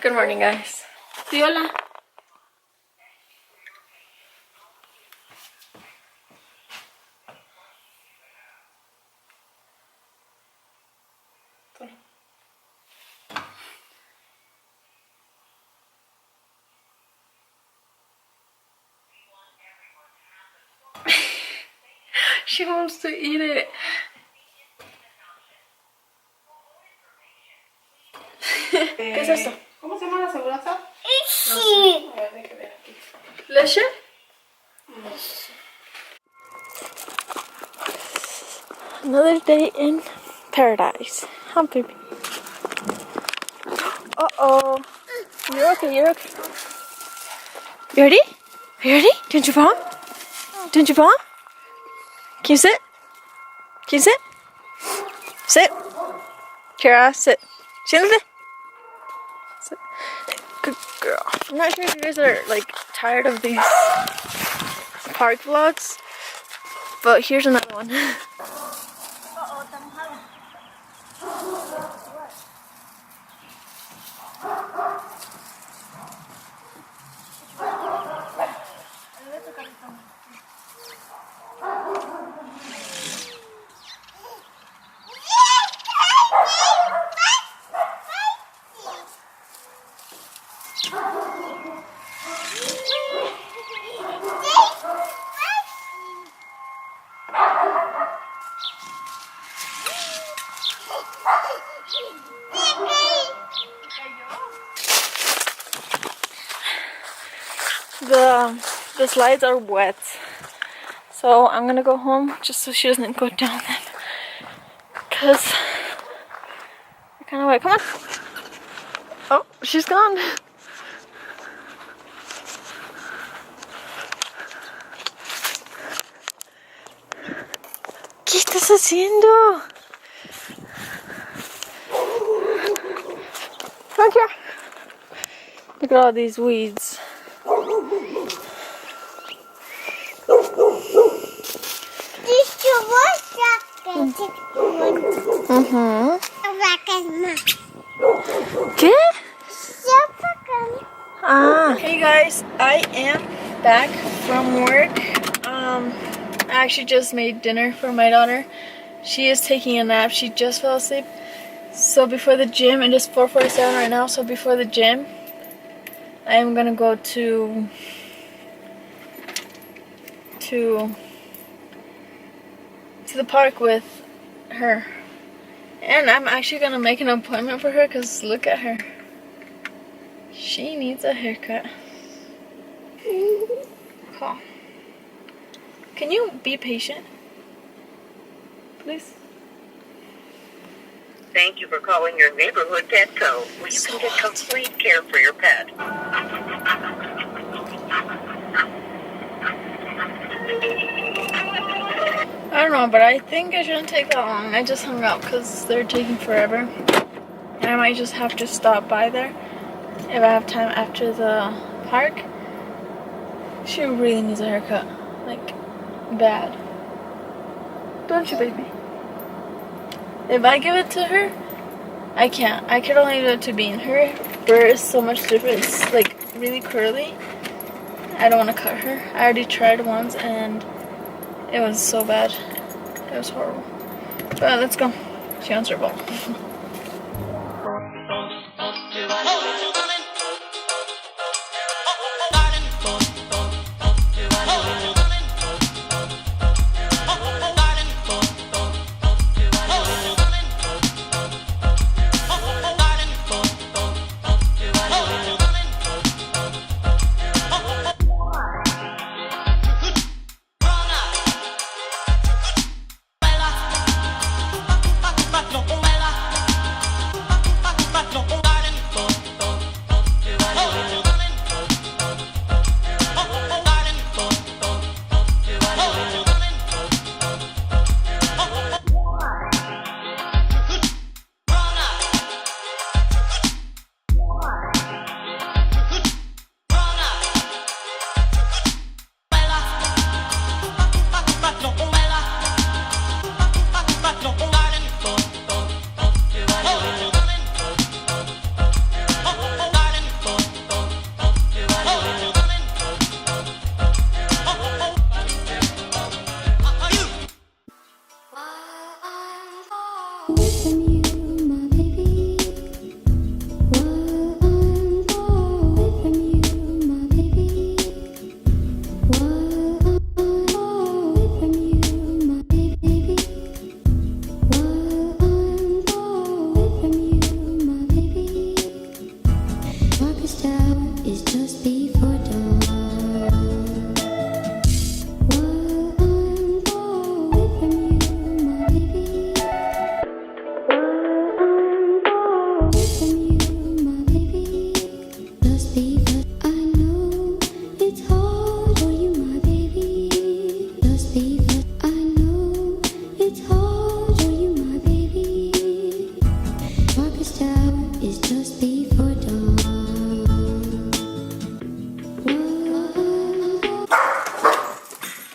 Good morning, guys. Di hola. She wants to eat it. ¿Qué es esto? ¿Cómo se llama la aseguranza? Sí. A ver, déjame ver aquí. ¿Leche? Another day in paradise. Huh, baby? Uh-oh. You're okay, you're okay. You ready? Are you ready? Didn't you fall? Didn't you fall? Can you sit? Can you sit? Sit. Kara, sit. Siéntate. Sit. Good girl. I'm not sure if you guys are like tired of these park vlogs, but here's another one. The slides are wet, so I'm gonna go home just so she doesn't go down them, cause they're kind of wet. Come on. Oh, she's gone. ¿Qué estás haciendo? Come here. Look at all these weeds. ¿Qué? Hey guys, I am back from work. I actually just made dinner for my daughter. She is taking a nap. She just fell asleep. So before the gym, it is 4:47 right now. So before the gym, I am gonna go to the park with her. And I'm actually gonna make an appointment for her because look at her. She needs a haircut. Cool. Can you be patient? Please? Thank you for calling your neighborhood pet co, where you can get complete care for your pet. I don't know, but I think it shouldn't take that long. I just hung up because they're taking forever. And I might just have to stop by there if I have time after the park. She really needs a haircut. Like, bad. Don't you, baby? If I give it to her, I can't. I can only give it to Bean. Her fur is so much different. It's like really curly. I don't want to cut her. I already tried once and it was so bad. It was horrible. But let's go. She wants her ball.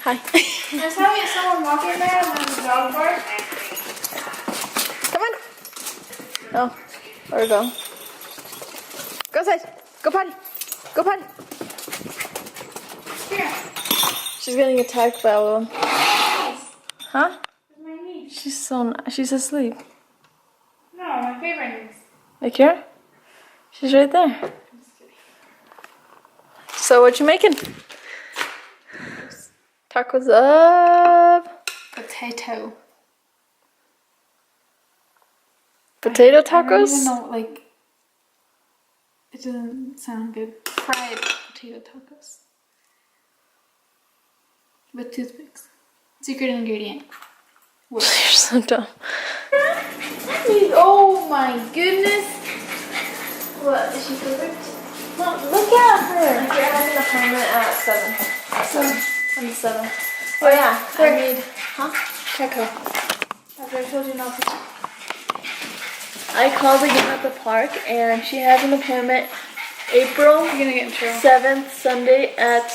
Hi. I saw someone walking there and then the dog barked. Come on. Oh, where go? Go outside. Go potty. Go potty. Here. She's getting attacked by a little. Huh? It's my niece. She's asleep. No, my favorite niece. Like here? She's right there. I'm just kidding. So what you making? Tacos up. Potato. Potato I don't tacos? even know, like, it doesn't sound good. Fried potato tacos. With toothpicks. Secret ingredient. You're so dumb. Oh my goodness. What, is she perfect? No, look at her. Like you're having an appointment at 7. 7. Oh yeah, I made, Checo. After I told you not to. I called again at the park and she has an appointment April You're gonna get in trouble. 7th, Sunday at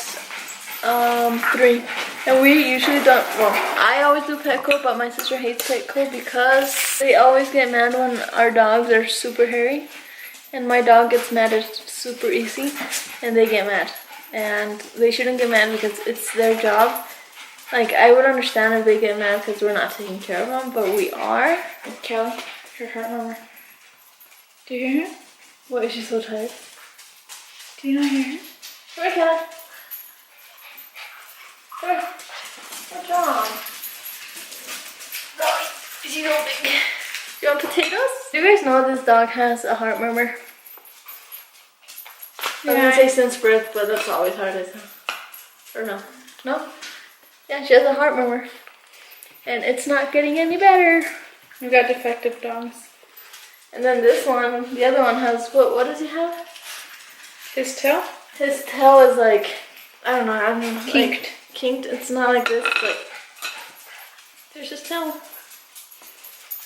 3. And we usually don't, well, I always do Petco, but my sister hates Petco because they always get mad when our dogs are super hairy. And my dog gets mad at super easy and they get mad. And they shouldn't get mad because it's their job. Like, I would understand if they get mad because we're not taking care of them, but we are. Kelly, her heart murmur. Do you hear her? What, is she so tired? Do you not hear her? Come here, Kelly. Come here. What's wrong? She's so big. You want potatoes? Do you guys know this dog has a heart murmur? I was gonna say since birth, but that's always how it is. Or no? No? Yeah, she has a heart murmur. And it's not getting any better. We got defective dogs. And then this one, the other one has, what does he have? His tail? His tail is like, I don't know. Kinked. Like, kinked. It's not like this, it's like, there's his tail.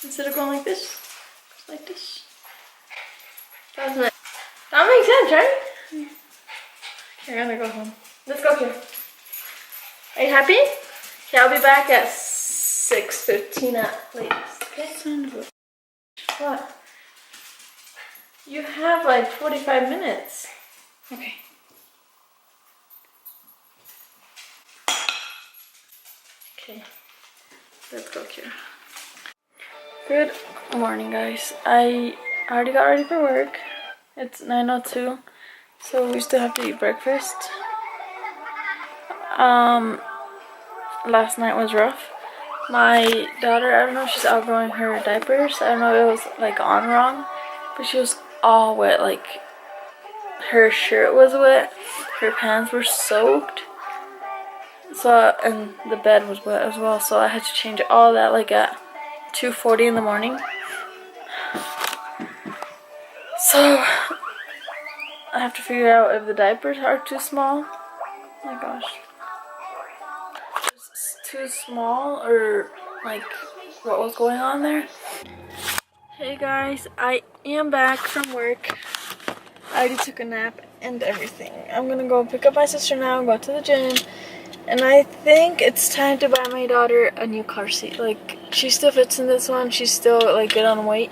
Instead of going like this, it's like this. That's nice. That makes sense, right? Okay, I'm gonna go home. Let's go here. Are you happy? Okay, I'll be back at 6:15 at latest. Okay? Son of a... What? You have like 45 minutes. Okay. Okay, let's go here. Good morning, guys. I already got ready for work. It's 9:02, so we still have to eat breakfast. Last night was rough. My daughter, I don't know if she's outgrowing her diapers. I don't know if it was like on wrong, but she was all wet. Like her shirt was wet, her pants were soaked. So, and the bed was wet as well, so I had to change all that like at 2:40 in the morning. So I have to figure out if the diapers are too small. Oh my gosh. It's too small or like what was going on there. Hey guys, I am back from work. I already took a nap and everything. I'm gonna go pick up my sister now and go to the gym. And I think it's time to buy my daughter a new car seat. Like, she still fits in this one. She's still, like, good on weight.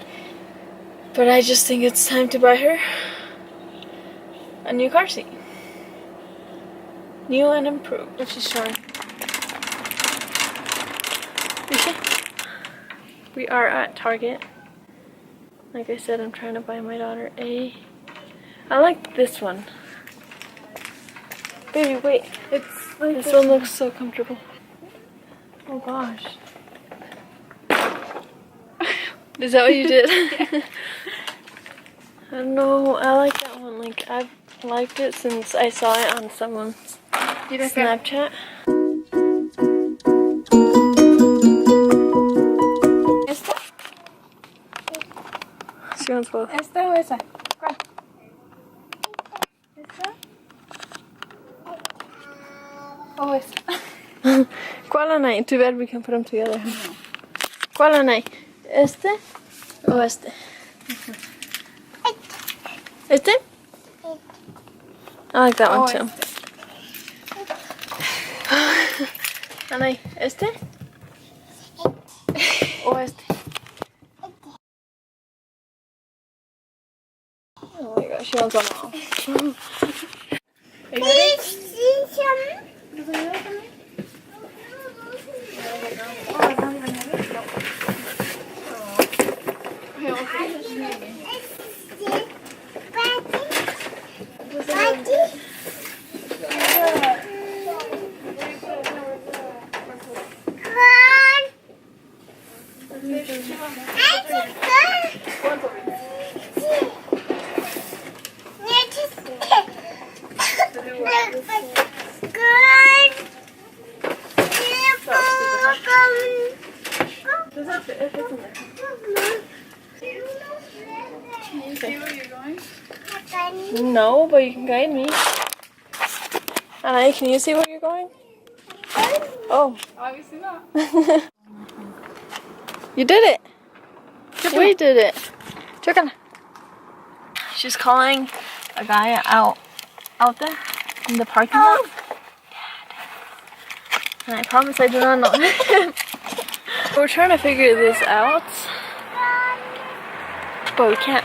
But I just think it's time to buy her a new car seat. New and improved. What she's showing. You see? We are at Target. Like I said, I'm trying to buy my daughter a... I like this one. Baby, wait. It's like This one looks so comfortable. Oh gosh. Is that what you did? I don't know. I like that one. Like, I've liked it since I saw it on someone's Snapchat. ¿Esta? She wants both. ¿Esta o esa? ¿Cuál? ¿Esta? ¿O esta? ¿Cuál anay? Too bad we can put them together. ¿Cuál anay? ¿Este o este? ¿Este? I like that one too. Anay, ¿este? ¿O este? Oh my gosh, she wants one all. Are you ready? Can you see where you're going? No, but you can guide me. Anay, can you see where you're going? Oh. Obviously not. You did it. We did it. Chicken. She's calling a guy out there in the parking lot. And I promise I do not know him. We're trying to figure this out, but we can't.